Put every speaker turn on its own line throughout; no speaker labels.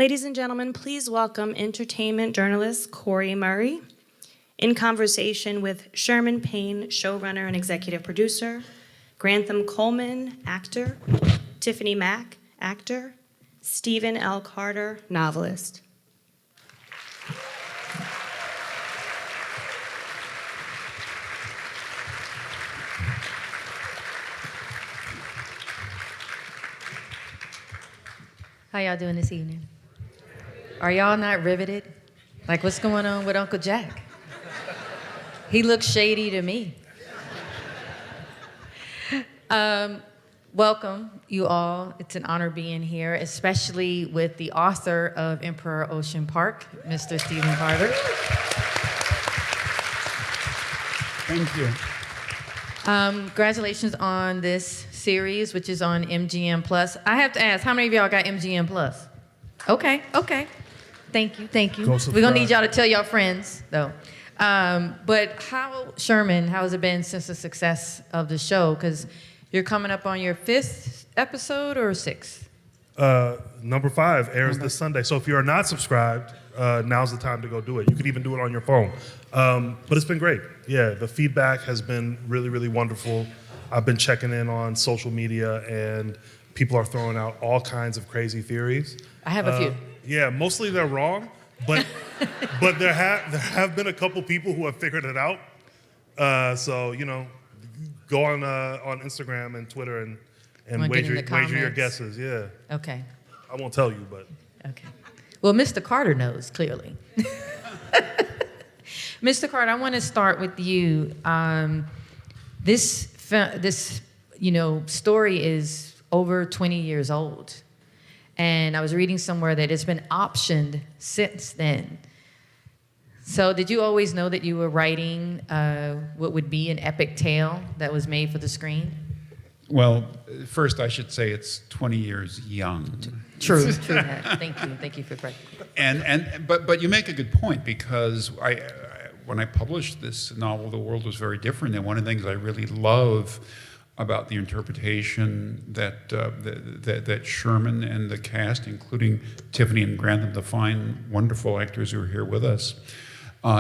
Ladies and gentlemen, please welcome entertainment journalist Cori Murray in conversation with Sherman Payne, showrunner and executive producer, Grantham Coleman, actor, Tiffany Mack, actor, Stephen L. Carter, novelist.
How y'all doing this evening? Are y'all not riveted? Like, what's going on with Uncle Jack? He looks shady to me. Welcome, you all. It's an honor being here, especially with the author of Emperor Ocean Park, Mr. Stephen Carter.
Thank you.
Congratulations on this series, which is on MGM+. I have to ask, how many of y'all got MGM+? Okay. Thank you. We're gonna need y'all to tell y'all friends, though. But Sherman, how has it been since the success of the show? Because you're coming up on your 5th episode or 6th?
Number 5 airs this Sunday. So if you are not subscribed, now's the time to go do it. You could even do it on your phone. But it's been great. Yeah, the feedback has been really, really wonderful. I've been checking in on social media, and people are throwing out all kinds of crazy theories.
I have a few.
Yeah, mostly they're wrong, but there have been a couple people who have figured it out. So go on Instagram and Twitter and wager your guesses. Yeah.
Okay.
I won't tell you, but.
Okay. Well, Mr. Carter knows, clearly. Mr. Carter, I want to start with you. This story is over 20 years old. And I was reading somewhere that it's been optioned since then. So did you always know that you were writing what would be an epic tale that was made for the screen?
Well, first I should say it's 20 years young.
True. Thank you for correcting.
But you make a good point, because when I published this novel, the world was very different, and one of the things I really love about the interpretation that Sherman and the cast, including Tiffany and Grantham, the fine, wonderful actors who are here with us,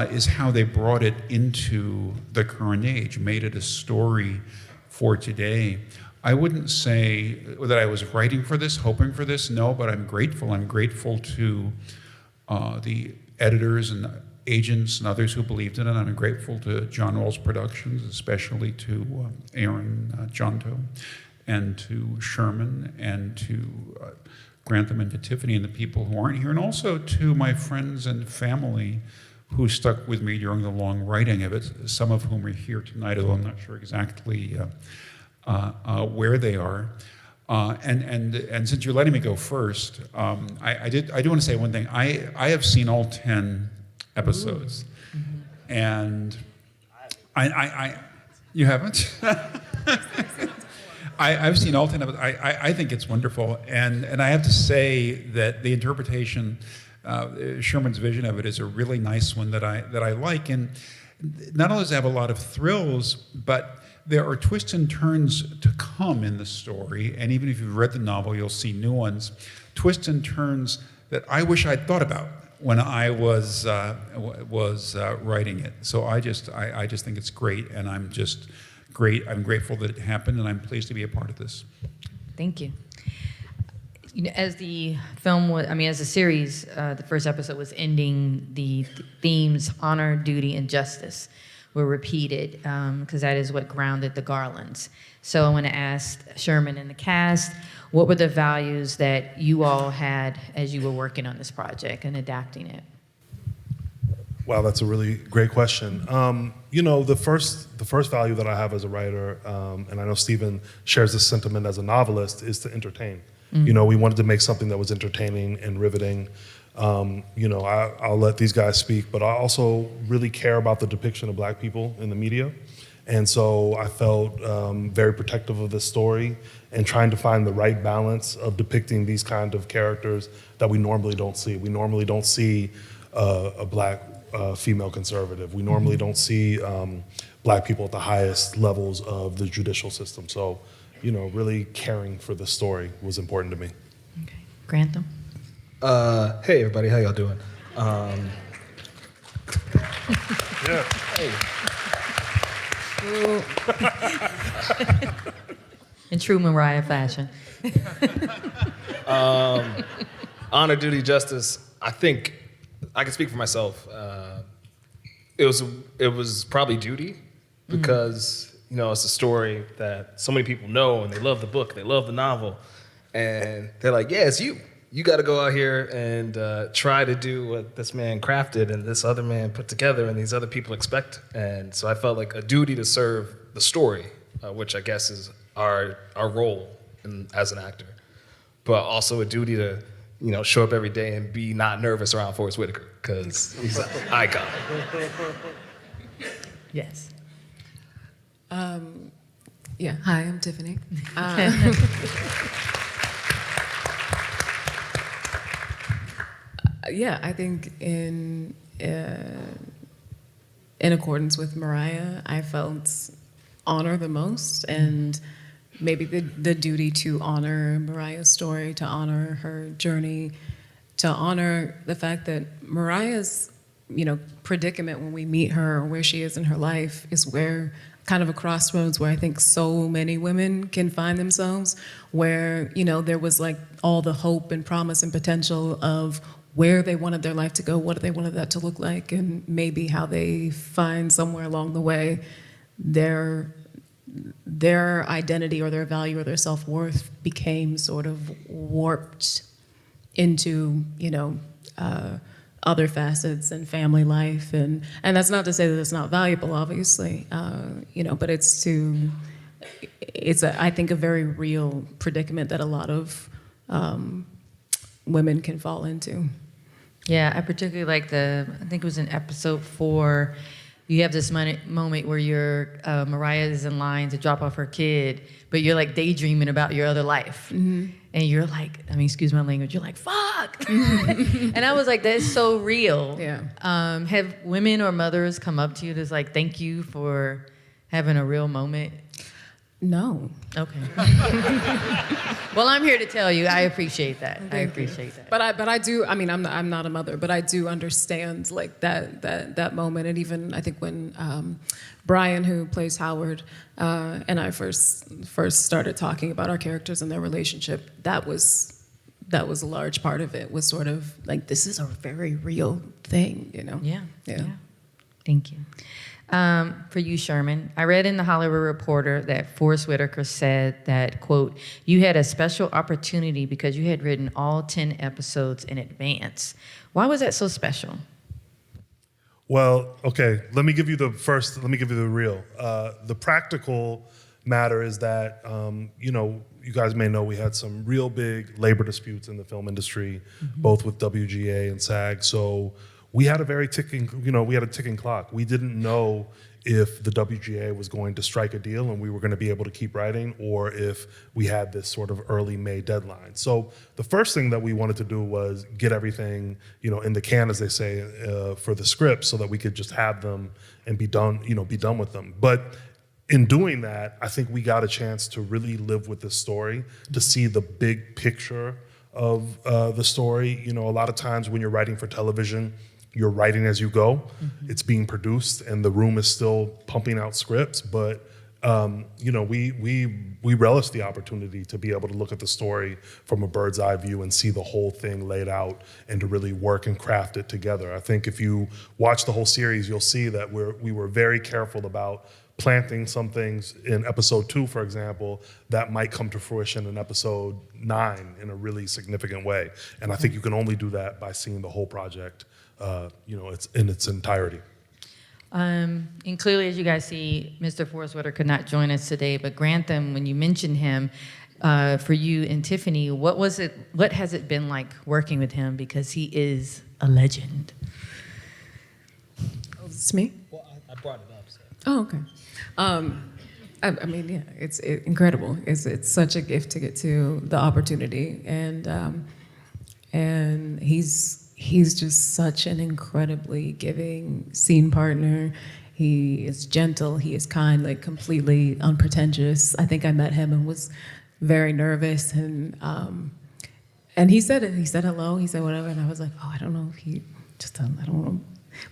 is how they brought it into the current age, made it a story for today. I wouldn't say that I was writing for this, hoping for this, no, but I'm grateful. I'm grateful to the editors and agents and others who believed in it. I'm grateful to John Rawls Productions, especially to Aaron Jonto, and to Sherman, and to Grantham, and to Tiffany, and the people who aren't here, and also to my friends and family who stuck with me during the long writing of it, some of whom are here tonight, although I'm not sure exactly where they are. And since you're letting me go first, I do want to say one thing. I have seen all 10 episodes. Mm-hmm. And you haven't? I've seen all 10 episodes. I think it's wonderful. And I have to say that the interpretation, Sherman's vision of it, is a really nice one that I like. And not only does it have a lot of thrills, but there are twists and turns to come in the story. And even if you've read the novel, you'll see new ones. Twists and turns that I wish I'd thought about when I was writing it. So I just think it's great, and I'm grateful that it happened, and I'm pleased to be a part of this.
Thank you. As the film as the series, the first episode was ending, the themes honor, duty, and justice were repeated, because that is what grounded the Garlands. So I want to ask Sherman and the cast, what were the values that you all had as you were working on this project and adapting it?
Wow, that's a really great question. The first value that I have as a writer, and I know Stephen shares this sentiment as a novelist, is to entertain. Mm-hmm. We wanted to make something that was entertaining and riveting. I'll let these guys speak, but I also really care about the depiction of Black people in the media. And so I felt very protective of this story and trying to find the right balance of depicting these kind of characters that we normally don't see. We normally don't see a Black female conservative. We normally don't see Black people at the highest levels of the judicial system. So, really caring for the story was important to me.
Okay. Grantham?
Hey everybody, how y'all doing?
Yeah.
In true Mariah fashion.
Honor, duty, justice. I think I can speak for myself. It was probably duty because it's a story that so many people know and they love the book, they love the novel, and they're like, yeah, it's you. You got to go out here and try to do what this man crafted and this other man put together and these other people expect. And so I felt like a duty to serve the story, which I guess is our role as an actor, but also a duty to show up every day and be not nervous around Forest Whitaker because he's an icon.
Yes.
Yeah, hi, I'm Tiffany. Yeah, I think in accordance with Mariah, I felt honor the most, and maybe the duty to honor Mariah's story, to honor her journey, to honor the fact that Mariah's, predicament when we meet her or where she is in her life is where kind of a crossroads where I think so many women can find themselves, where, there was like all the hope and promise and potential of where they wanted their life to go, what they wanted that to look like, and maybe how they find somewhere along the way their identity or their value or their self-worth became sort of warped into, other facets and family life. And that's not to say that it's not valuable, obviously, but it's I think a very real predicament that a lot of women can fall into.
Yeah, I particularly like I think it was in episode 4, you have this moment where Mariah is in line to drop off her kid, but you're like daydreaming about your other life. Mm-hmm. And you're like, excuse my language, you're like, fuck. And I was like, that's so real.
Yeah.
Have women or mothers come up to you that's like, thank you for having a real moment?
No.
Okay. Well, I'm here to tell you, I appreciate that. I appreciate that.
But I do. I mean, I'm not a mother, but I do understand like that moment. And even I think when Brian, who plays Howard, and I first started talking about our characters and their relationship, that was a large part of it. Was sort of like, this is a very real thing,
Yeah.
Yeah.
Thank you. For you, Sherman, I read in the Hollywood Reporter that Forest Whitaker said that, quote, you had a special opportunity because you had written all 10 episodes in advance. Why was that so special?
Well, okay, let me give you the real. The practical matter is that, you guys may know we had some real big labor disputes in the film industry, both with WGA and SAG. So we had a ticking clock. We didn't know if the WGA was going to strike a deal and we were going to be able to keep writing, or if we had this sort of early May deadline. So the first thing that we wanted to do was get everything, in the can, as they say, for the script, so that we could just have them and be done with them. But in doing that, I think we got a chance to really live with this story, to see the big picture of the story. A lot of times when you're writing for television, you're writing as you go. Mm-hmm. It's being produced, and the room is still pumping out scripts. But we relish the opportunity to be able to look at the story from a bird's eye view and see the whole thing laid out, and to really work and craft it together. I think if you watch the whole series, you'll see that we were very careful about planting some things in episode 2, for example, that might come to fruition in episode 9 in a really significant way. And I think you can only do that by seeing the whole project. It's in its entirety.
And clearly, as you guys see, Mr. Forest Whitaker could not join us today, but Grantham, when you mentioned him, for you and Tiffany, what has it been like working with him? Because he is a legend.
Oh, it's me?
Well, I brought it up. So.
Oh, okay. I mean, yeah, it's incredible. It's such a gift to get to the opportunity, and he's just such an incredibly giving scene partner. He is gentle, he is kind, like completely unpretentious. I think I met him and was very nervous, and And he said it. He said hello. He said whatever. And I was like, oh, I don't know if he just, I don't know.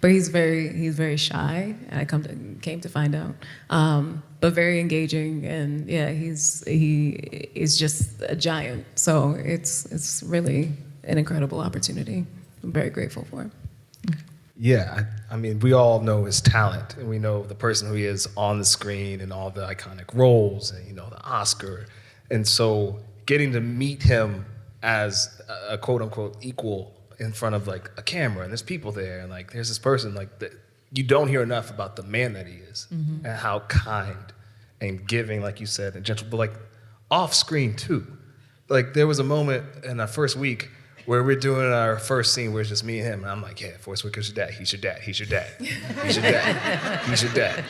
But he's very shy. And I came to find out. But very engaging. And yeah, he is just a giant. So it's really an incredible opportunity. I'm very grateful for it.
Yeah, I mean, we all know his talent, and we know the person who he is on the screen and all the iconic roles, and the Oscar. And so, getting to meet him as a quote unquote equal in front of like a camera, and there's people there, and like there's this person like that you don't hear enough about the man that he is, and how kind and giving, like you said, and gentle, but like off screen too. Like there was a moment in our first week where we're doing our first scene where it's just me and him, and I'm like, yeah, Forest Whitaker's your dad. He's your dad. He's your dad. He's your dad. He's your dad.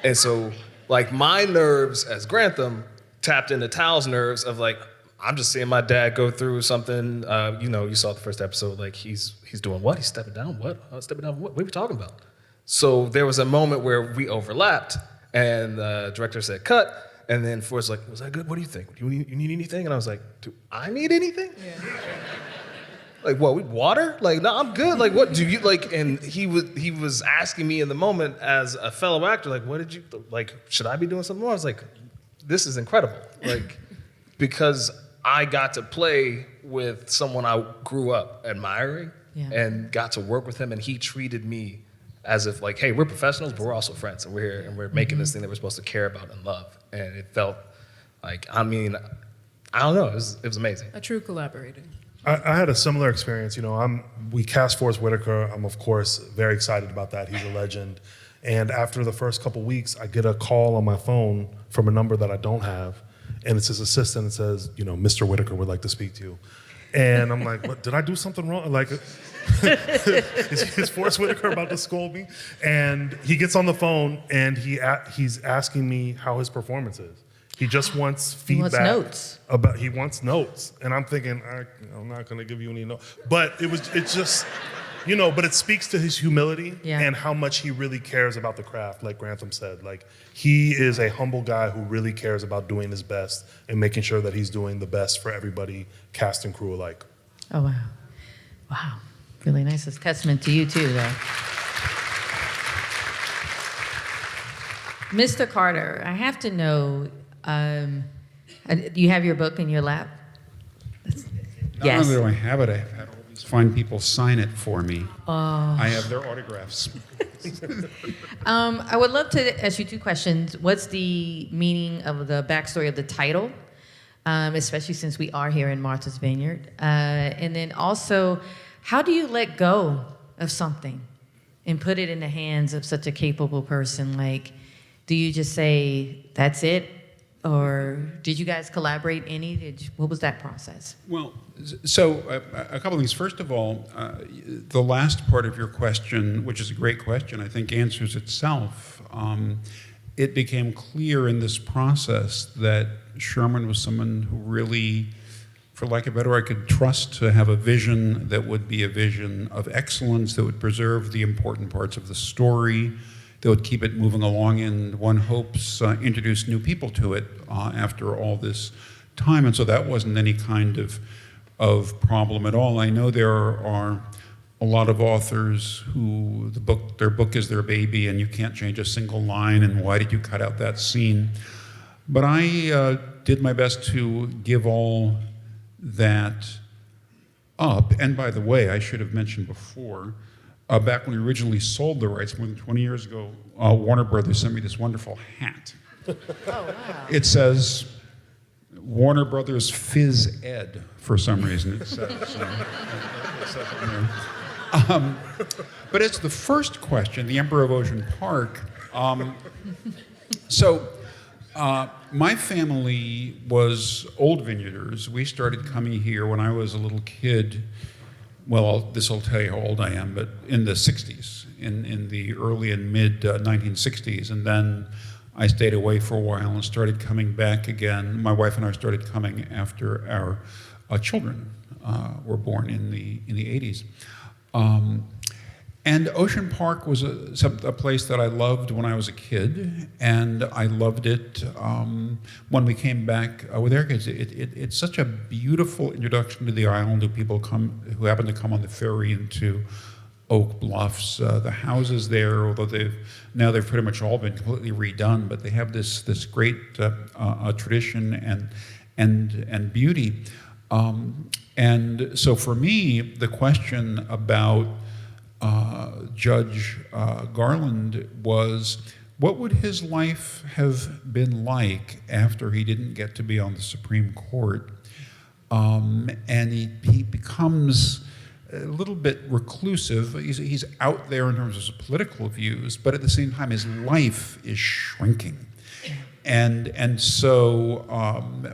And so, like, my nerves as Grantham tapped into Tal's nerves of like, I'm just seeing my dad go through something. You saw the first episode. Like, he's doing what? He's stepping down. What? Stepping down. What are we talking about? So there was a moment where we overlapped, and the director said, cut. And then Forrest was like, was that good? What do you think? You need anything? And I was like, do I need anything? Yeah. Like, what, water? Like, no, I'm good. Like, what do you, like, and he was asking me in the moment as a fellow actor, like, what did you, like, should I be doing something more? I was like, this is incredible. Like, because I got to play with someone I grew up admiring and got to work with him, and he treated me as if like, hey, we're professionals, but we're also friends, and we're here, and we're making this thing that we're supposed to care about and love. And it felt like, I mean, I don't know, it was amazing.
A true collaborator.
I had a similar experience. We cast Forest Whitaker. I'm of course very excited about that. He's a legend. And after the first couple weeks, I get a call on my phone from a number that I don't have, and it's his assistant. And says, Mr. Whitaker would like to speak to you. And I'm like, what, did I do something wrong? Like, is Forest Whitaker about to scold me? And he gets on the phone and he's asking me how his performance is. He just wants feedback.
He wants notes.
He wants notes. And I'm thinking, I'm not going to give you any notes. But it's just, but it speaks to his humility and how much he really cares about the craft, like Grantham said. Like, he is a humble guy who really cares about doing his best and making sure that he's doing the best for everybody, cast and crew alike.
Oh, wow. Wow. Really nice. It's a testament to you, too, though. Mr. Carter, I have to know, you have your book in your lap?
Not only do I have it, I've had all these fine people sign it for me. I have their autographs.
I would love to ask you two questions. What's the meaning of the backstory of the title, especially since we are here in Martha's Vineyard? And then also, how do you let go of something and put it in the hands of such a capable person? Like, do you just say, that's it? Or did you guys collaborate any? What was that process?
Well, so a couple things. First of all, the last part of your question, which is a great question, I think answers itself. It became clear in this process that Sherman was someone who really, for lack of a better word, I could trust to have a vision that would be a vision of excellence, that would preserve the important parts of the story, that would keep it moving along, and one hopes introduce new people to it after all this time. And so that wasn't any kind of problem at all. I know there are a lot of authors who their book is their baby, and you can't change a single line, and why did you cut out that scene? But I did my best to give all that up. And by the way, I should have mentioned before, back when we originally sold the rights more than 20 years ago, Warner Brothers sent me this wonderful hat.
Oh, wow.
It says Warner Brothers Phys Ed for some reason. It says, it says on there. But it's the first question, the Emperor of Ocean Park. My family was old Vineyarders. We started coming here when I was a little kid. Well, this will tell you how old I am, but in the 60s, in the early and mid 1960s. And then I stayed away for a while and started coming back again. My wife and I started coming after our children were born in the 80s. And Ocean Park was a place that I loved when I was a kid, and I loved it when we came back with our kids. It's such a beautiful introduction to the island who happen to come on the ferry into Oak Bluffs. The houses there, although they've pretty much all been completely redone, but they have this great tradition and beauty. And so for me, the question about Judge Garland was, what would his life have been like after he didn't get to be on the Supreme Court? And he becomes a little bit reclusive. He's out there in terms of his political views, but at the same time, his life is shrinking. And so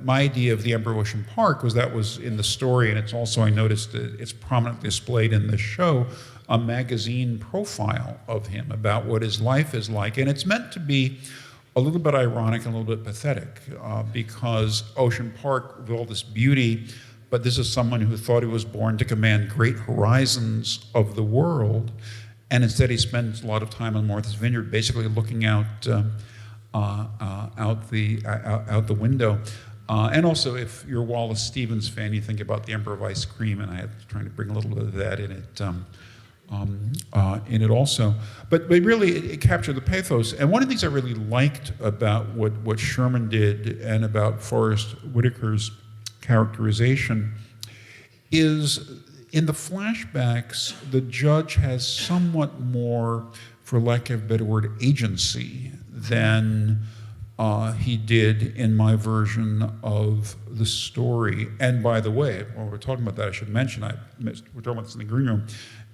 my idea of the Emperor of Ocean Park was in the story, and it's also, I noticed it's prominently displayed in the show, a magazine profile of him about what his life is like. And it's meant to be a little bit ironic and a little bit pathetic because Ocean Park, with all this beauty, but this is someone who thought he was born to command great horizons of the world, and instead he spends a lot of time on Martha's Vineyard basically looking out the window. And also, if you're a Wallace Stevens fan, you think about the Emperor of Ice Cream, and I had trying to bring a little bit of that in it also. But really, it captured the pathos. And one of the things I really liked about what Sherman did and about Forest Whitaker's characterization is in the flashbacks, the judge has somewhat more, for lack of a better word, agency than he did in my version of the story. And by the way, while we're talking about that, I should mention, we're talking about this in the green room,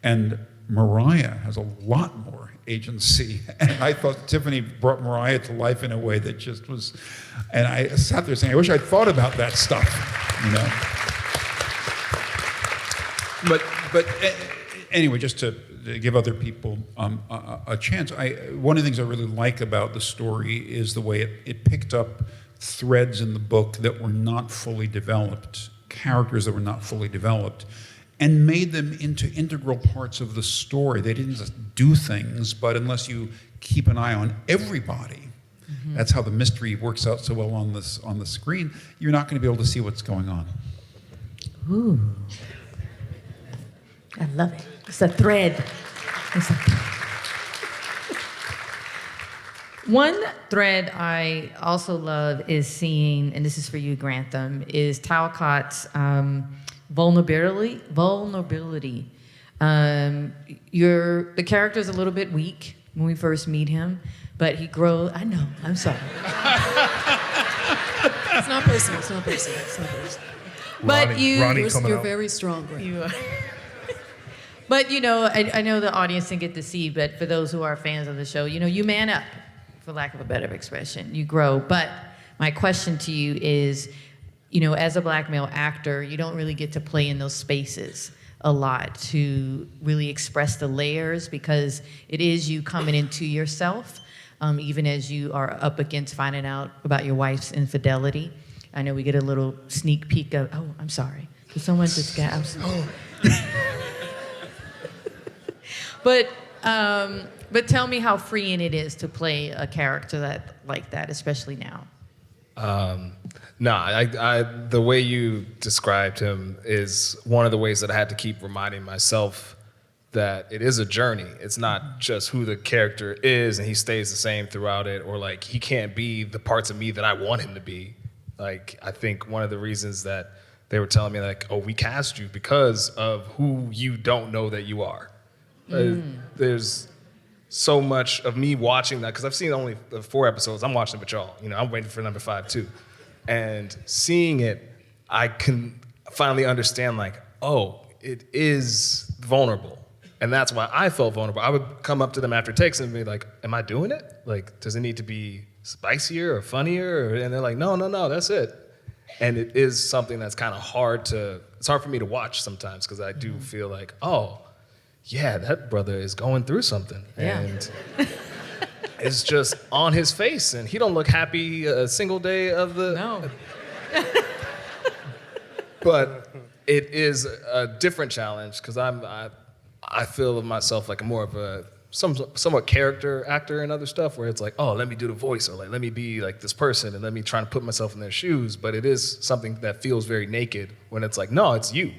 and Mariah has a lot more agency. And I thought Tiffany brought Mariah to life in a way that just was, and I sat there saying, I wish I'd thought about that stuff, you know? But anyway, just to give other people a chance, one of the things I really like about the story is the way it picked up threads in the book that were not fully developed, characters that were not fully developed, and made them into integral parts of the story. They didn't just do things, but unless you keep an eye on everybody, that's how the mystery works out so well on the screen, you're not going to be able to see what's going on.
Ooh. I love it. It's a thread. One thread I also love is seeing, and this is for you, Grantham, is Talcott's vulnerability. The character's a little bit weak when we first meet him, but he grows. I know. I'm sorry.
It's not personal. It's not personal. It's not personal.
But
You're very strong, Grant.
You are. But, you know, I know the audience didn't get to see, but for those who are fans of the show, you know, you man up, for lack of a better expression. You grow. But my question to you is, you know, as a black male actor, you don't really get to play in those spaces a lot to really express the layers because it is you coming into yourself, even as you are up against finding out about your wife's infidelity. I know we get a little sneak peek of, oh, I'm sorry. Did someone just get, I'm sorry. But tell me how freeing it is to play a character like that, especially now.
The way you described him is one of the ways that I had to keep reminding myself that it is a journey. It's not just who the character is and he stays the same throughout it, or like he can't be the parts of me that I want him to be. Like, I think one of the reasons that they were telling me, like, oh, we cast you because of who you don't know that you are. There's so much of me watching that, because I've seen only 4 episodes. I'm watching it with y'all. You know, I'm waiting for number 5 too. And seeing it, I can finally understand, like, oh, it is vulnerable. And that's why I felt vulnerable. I would come up to them after takes and be like, am I doing it? Like, does it need to be spicier or funnier? And they're like, no, that's it. And it is something that's kind of it's hard for me to watch sometimes, because I do feel like, oh, yeah, that brother is going through something.
Yeah.
And it's just on his face, and he don't look happy a single day of the...
No.
But it is a different challenge, because I feel of myself like more of a somewhat character actor and other stuff, where it's like, oh, let me do the voice, or like, let me be like this person, and let me try to put myself in their shoes. But it is something that feels very naked when it's like, no, it's you,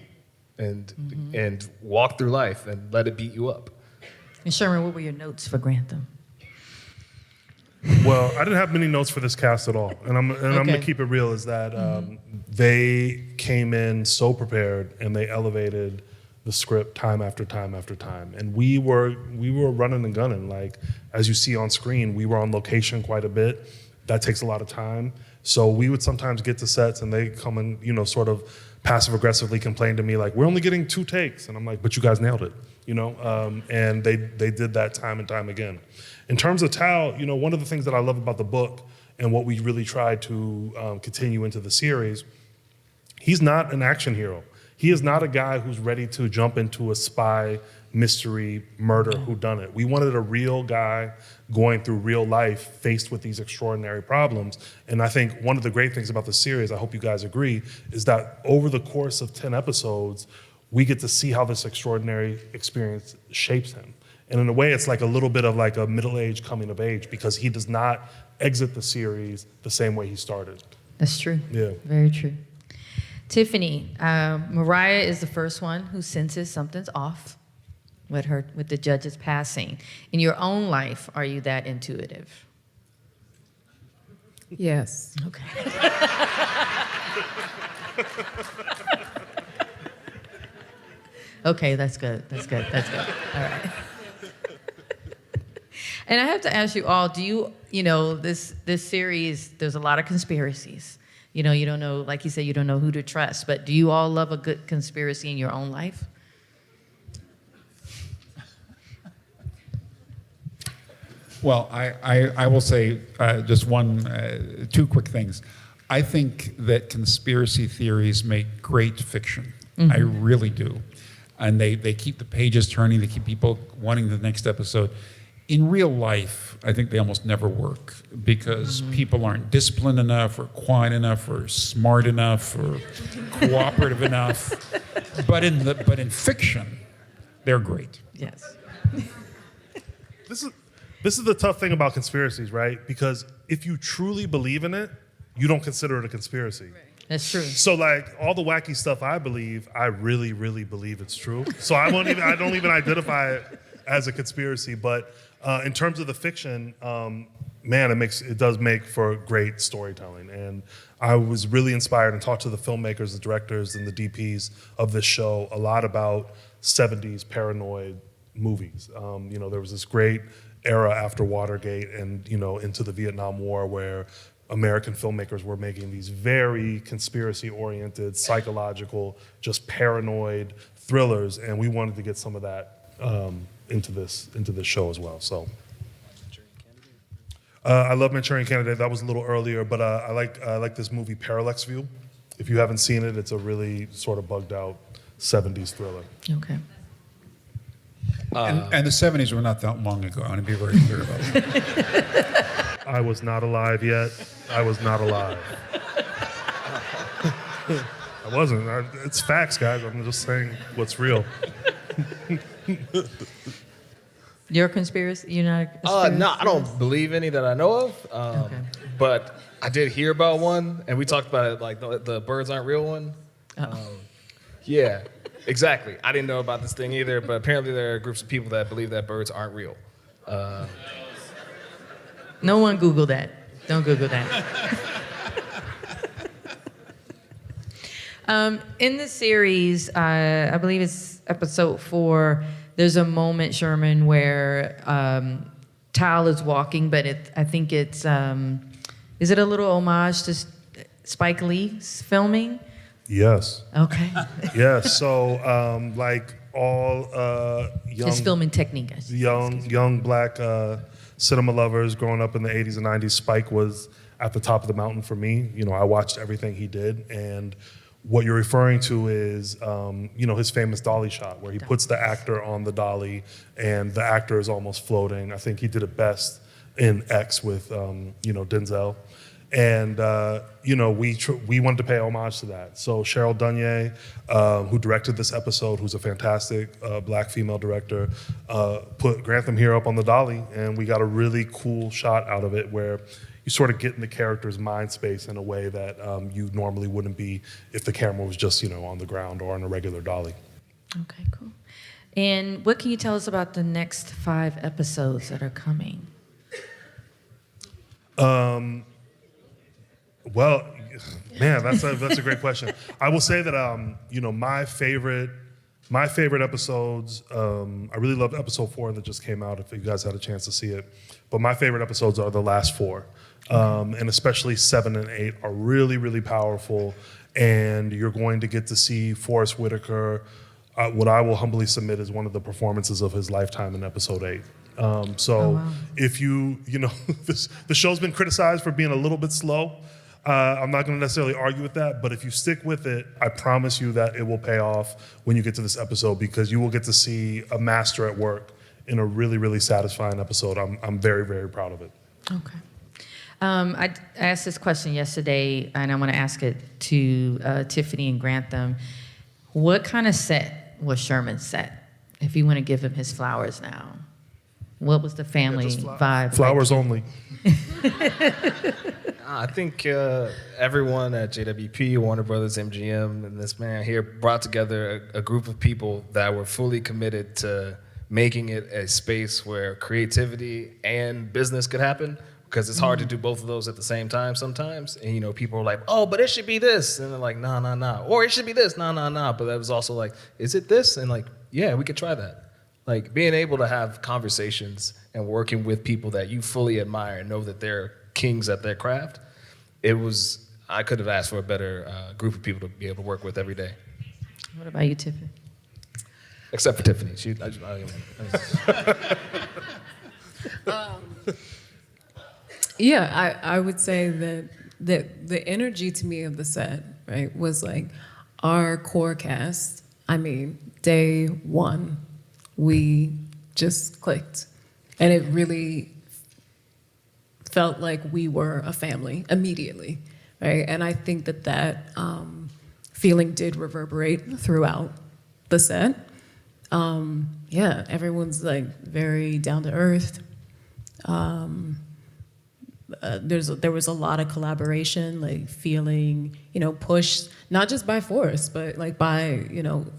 and walk through life and let it beat you up.
And Sherman, what were your notes for Grantham?
Well, I didn't have many notes for this cast at all, and I'm
Okay.
gonna keep it real. Is that they came in so prepared, and they elevated the script time after time after time, and we were running and gunning. Like, as you see on screen, we were on location quite a bit. That takes a lot of time. So we would sometimes get to sets, and they come and sort of passive aggressively complain to me like, we're only getting 2 takes, and I'm like, but you guys nailed it, and they did that time and time again. In terms of Tal, one of the things that I love about the book and what we really tried to continue into the series, he's not an action hero. He is not a guy who's ready to jump into a spy, mystery, murder whodunit. We wanted a real guy going through real life faced with these extraordinary problems. And I think one of the great things about the series, I hope you guys agree, is that over the course of 10 episodes, we get to see how this extraordinary experience shapes him. And in a way, it's like a little bit of like a middle-aged coming of age, because he does not exit the series the same way he started.
That's true.
Yeah.
Very true. Tiffany, Mariah is the first one who senses something's off with the judge's passing. In your own life, are you that intuitive?
Yes.
Okay. Okay, that's good. That's good. That's good. All right. And I have to ask you all, do you this series, there's a lot of conspiracies. You don't know, like you said, you don't know who to trust, but do you all love a good conspiracy in your own life?
Well, I will say just two quick things. I think that conspiracy theories make great fiction.
Mm-hmm.
I really do. And they keep the pages turning, they keep people wanting the next episode. In real life, I think they almost never work, because people aren't disciplined enough, or quiet enough, or smart enough, or cooperative enough. But in fiction, they're great.
Yes.
This is the tough thing about conspiracies, right? Because if you truly believe in it, you don't consider it a conspiracy.
That's true.
So like all the wacky stuff I believe, I really, really believe it's true. So I don't even identify it as a conspiracy. But in terms of the fiction, man, it does make for great storytelling. And I was really inspired and talked to the filmmakers, the directors, and the DPs of this show a lot about 70s paranoid movies. There was this great era after Watergate and into the Vietnam War where American filmmakers were making these very conspiracy-oriented, psychological, just paranoid thrillers, and we wanted to get some of that into this show as well. So, I love Manchurian Candidate. That was a little earlier, but I like this movie Parallax View. If you haven't seen it, it's a really sort of bugged out 70s thriller.
Okay.
And the 70s were not that long ago. I want to be very clear about that.
I was not alive yet. I was not alive. I wasn't. It's facts, guys. I'm just saying what's real.
You're conspiracy? You're not a conspiracy?
No, I don't believe any that I know of.
Okay.
But I did hear about one, and we talked about it, like the birds aren't real one. Yeah, exactly. I didn't know about this thing either, but apparently there are groups of people that believe that birds aren't real.
No one Google that. Don't Google that. In the series, I believe it's episode 4, there's a moment, Sherman, where Tal is walking, but I think it's, is it a little homage to Spike Lee's filming?
Yes.
Okay.
Yes. So, like all young,
His filming technique. I should say.
young black cinema lovers growing up in the 80s and 90s, Spike was at the top of the mountain for me. I watched everything he did, and what you're referring to is, his famous dolly shot where he puts the actor on the dolly and the actor is almost floating. I think he did it best in X with, Denzel. And we wanted to pay homage to that. So Cheryl Dunye, who directed this episode, who's a fantastic black female director, put Grantham here up on the dolly, and we got a really cool shot out of it where you sort of get in the character's mind space in a way that you normally wouldn't be if the camera was just, on the ground or on a regular dolly.
Okay, cool. And what can you tell us about the next 5 episodes that are coming?
Well, man, that's a great question. I will say that my favorite episodes. I really loved episode 4 that just came out. If you guys had a chance to see it, but my favorite episodes are the last 4, and especially 7 and 8 are really, really powerful. And you're going to get to see Forest Whitaker. What I will humbly submit is one of the performances of his lifetime in episode 8. If the show's been criticized for being a little bit slow. I'm not going to necessarily argue with that, but if you stick with it, I promise you that it will pay off when you get to this episode, because you will get to see a master at work in a really, really satisfying episode. I'm very, very proud of it.
Okay. I asked this question yesterday, and I want to ask it to Tiffany and Grantham. What kind of set was Sherman's set? If you want to give him his flowers now. What was the family vibe?
Flowers only.
I think everyone at JWP, Warner Brothers, MGM, and this man here brought together a group of people that were fully committed to making it a space where creativity and business could happen, because it's hard to do both of those at the same time sometimes. And, people are like, oh, but it should be this. And they're like, nah. Or it should be this, nah. But that was also like, is it this? And like, yeah, we could try that. Like, being able to have conversations and working with people that you fully admire and know that they're kings at their craft, I could have asked for a better group of people to be able to work with every day.
What about you, Tiffany?
Except for Tiffany.
I would say that the energy to me of the set, right, was like our core cast. I mean, day 1, we just clicked. And it really felt like we were a family immediately, right? And I think that feeling did reverberate throughout the set. Everyone's like very down to earth. There was a lot of collaboration, like feeling, pushed, not just by Forrest, but like by,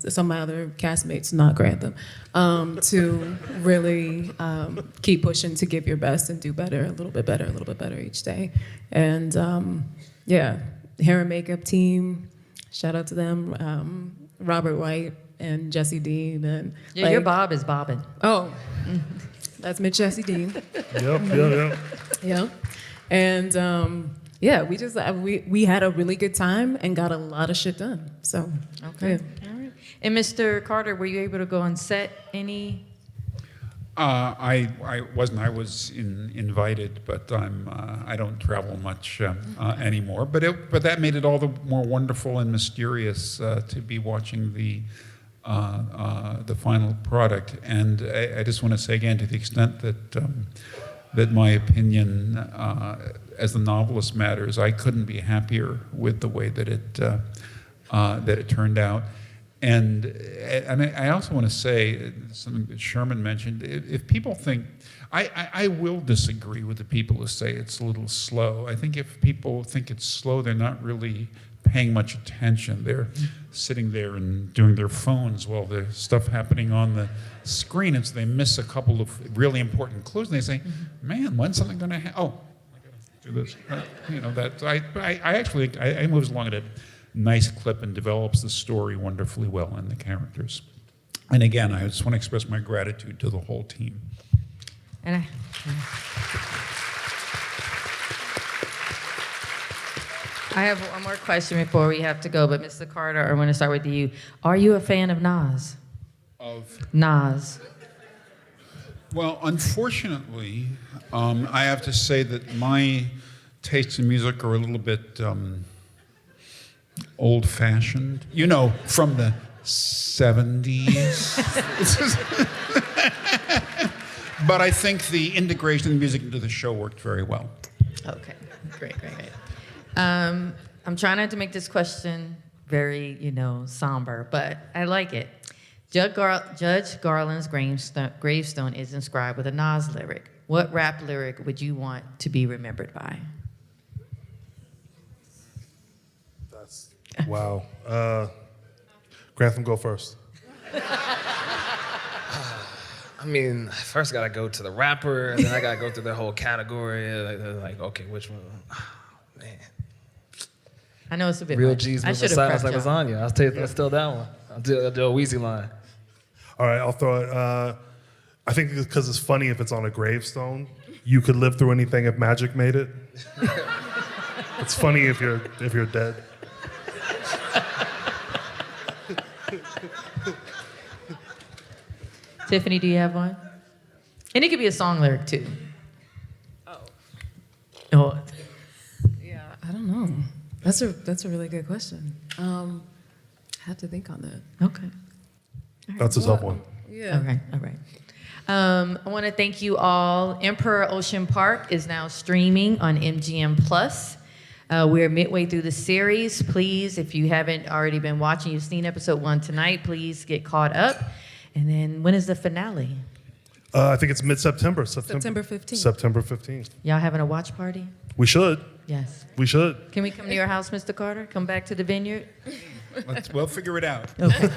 some of my other castmates, not Grantham, to really keep pushing to give your best and do better, a little bit better each day. And hair and makeup team, shout out to them, Robert White and Jesse Dean. And
your bob is bobbing.
Oh, that's Miss Jesse Dean.
Yep.
Yeah. And we had a really good time and got a lot of shit done. So,
okay.
Yeah.
All right. And Mr. Carter, were you able to go on set any?
I wasn't. I was invited, but I don't travel much anymore. But that made it all the more wonderful and mysterious to be watching the final product. And I just want to say again, to the extent that my opinion as the novelist matters, I couldn't be happier with the way that it turned out. And I also want to say something that Sherman mentioned. If people think, I will disagree with the people who say it's a little slow. I think if people think it's slow, they're not really paying much attention. They're sitting there and doing their phones while there's stuff happening on the screen, and so they miss a couple of really important clues, and they say, man, when's something going to happen? Oh, I got to do this. I moves along at a nice clip and develops the story wonderfully well and the characters. And again, I just want to express my gratitude to the whole team.
And I have one more question before we have to go, but Mr. Carter, I want to start with you. Are you a fan of Nas?
Of
Nas.
Well, unfortunately, I have to say that my tastes in music are a little bit old-fashioned. From the 70s. But I think the integration of the music into the show worked very well.
Okay, great. I'm trying not to make this question very, somber, but I like it. Judge Garland's gravestone is inscribed with a Nas lyric. What rap lyric would you want to be remembered by?
That's wow. Grantham, go first.
I mean, first I gotta go to the rapper, and then I gotta go through the whole category. Like, okay, which one? Oh, man.
I know it's a bit
Real
much.
G's
I
move in
should have
silence
prepped
like
y'all.
lasagna. Let's steal that one. I'll do a Weezy line.
All right, I'll throw it. I think because it's funny if it's on a gravestone. You could live through anything if magic made it. It's funny if you're dead.
Tiffany, do you have one? And it could be a song lyric too. Oh.
Yeah, I don't know. That's a really good question. I have to think on that.
Okay.
That's a tough one.
Yeah.
All right. I want to thank you all. Emperor Ocean Park is now streaming on MGM Plus. We're midway through the series. Please, if you haven't already been watching, you've seen episode 1 tonight, please get caught up. And then when is the finale?
I think it's mid-September.
September 15th.
September 15th.
Y'all having a watch party?
We should.
Yes.
We should.
Can we come to your house, Mr. Carter? Come back to the Vineyard?
We'll figure it out.
Okay.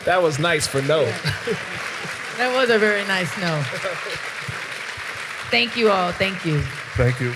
That was nice for no.
That was a very nice no. Thank you all. Thank you.
Thank you.